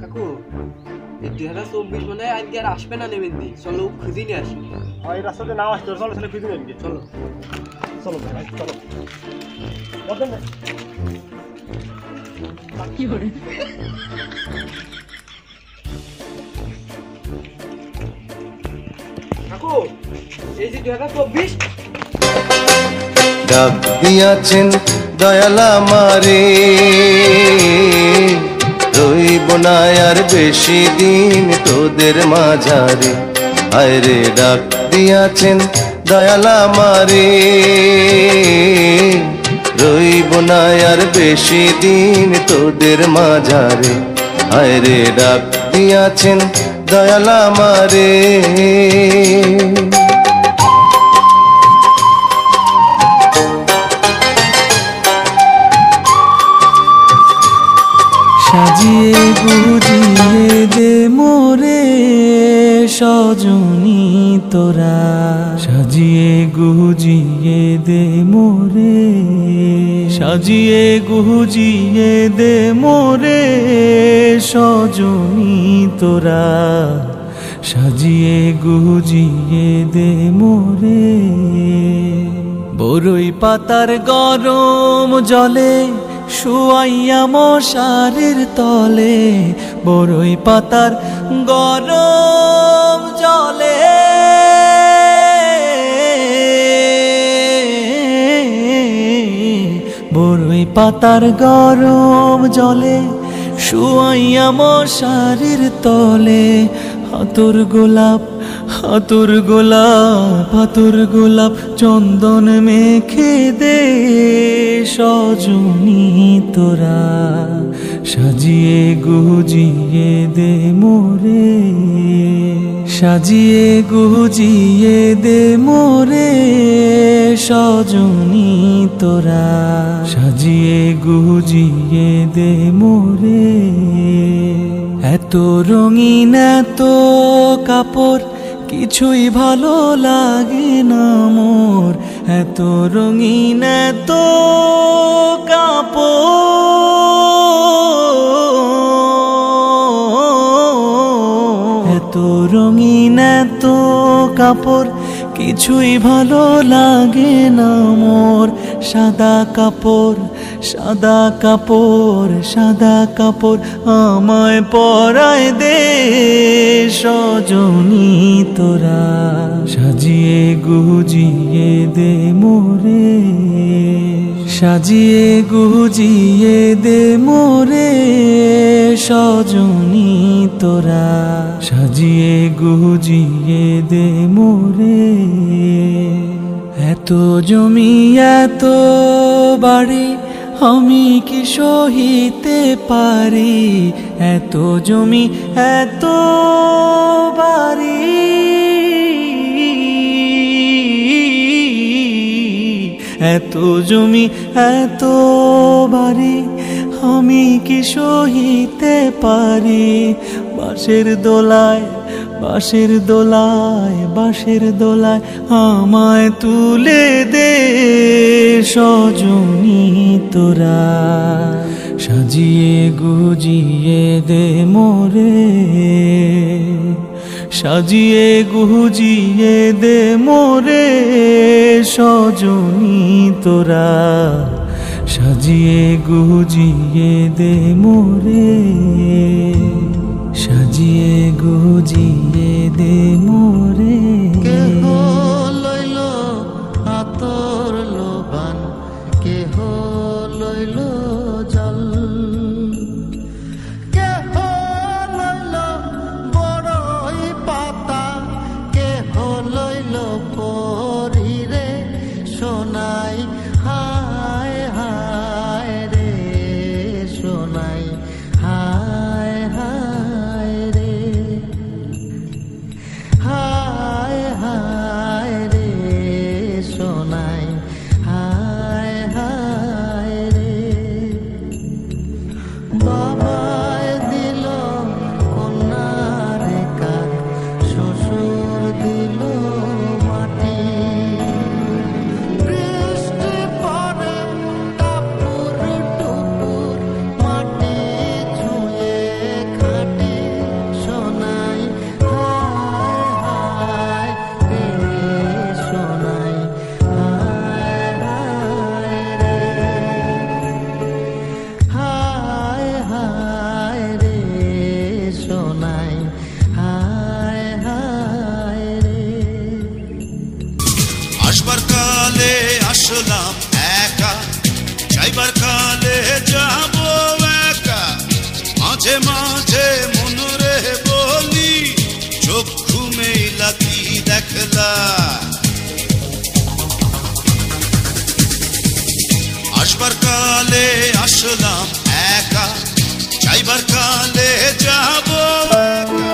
কাকু এই 2024 মানে আজকে আর আসবে না নেবেন্দি, চলো খুঁজে নিয়ে আসি। এই রাস্তাতে নাও আসতো, চলো চলো খুঁজে নিয়ে আসি। চলো চলো ভাই চলো। বলেন না কি করে কাকু এই যে 2024 ডাক দিয়াছেন দয়ালা মারে, রইব না আর বেশি দিন তোদের মাঝারে। আয়রে ডাক দিয়াছেন দয়ালা মারে, রইব না আর বেশি দিন তোদের মাঝারে। আয়রে ডাক দিয়াছেন দয়ালা মারে। সাজিয়ে গুজিয়ে দে মোরে সজনী তোরা, সাজিয়ে গুজিয়ে দে মোরে, সাজিয়ে গুজিয়ে দে মোরে সজনী তোরা, সাজিয়ে গুজিয়ে দে মোরে। বরই পাতার গরম জলে শুয়াইয়া মশারির তলে, বরই পাতার গরম জলে, বরই পাতার গরম জলে শুয়াইয়া মশারির তলে। হাতুর গোলাপ হাতুর গোলাপ হাতুর গোলাপ চন্দন মেখে দে সজনী তোরা, সাজিয়ে গুজিয়ে দে মোরে, সাজিয়ে গুজিয়ে দে মোরে সজনী তোরা, সাজিয়ে গুজিয়ে দে মোরে। এত রঙিন এত কাপড় কিছুই ভালো লাগে না মোর, এত রঙিন এত কাপড়, এত রঙিন এত কাপড় কিছুই ভালো লাগে না মোর। সাদা কাপড় সাদা কাপড় সাদা কাপড় আমায় পরায় দে সজনী তোরা, সাজিয়ে গুজিয়ে দে মোরে, সাজিয়ে গুজিয়ে দে মোরে সজনী তোরা, সাজিয়ে গুজিয়ে দে মোরে। এত জমি এত বাড়ি আমি কি সহিতে পারি, এত জমি এত বাড়ি, এত জমি এত বাড়ি আমি কি সহিতে পারি। বাঁশের দোলায় বাঁশের দোলায় বাঁশের দোলায় আমায় তুলে দে সজনী তোরা, সাজিয়ে গুজিয়ে দে মোরে, সাজিয়ে গুজিয়ে দে মোরে সজনী তোরা, সাজিয়ে গুজিয়ে দে মোরে, সাজিয়ে গুজিয়ে দে মোরে। কেহ লইল আতর লোবান, কেহ লইল জল, কেহ লইল বড়ই পাতা, কেহ লইল পরিরে সোনাই, হায় হায় রে সোনাই, হায় হায় রে, হায় কালে আসলাম একা, যাইবার কালে যাব একা। মাঝে মাঝে মন রে বলি, চক্ষু মেলা কি দেখলা। আসবার কালে আসলাম একা, যাইবার কালে যাব একা।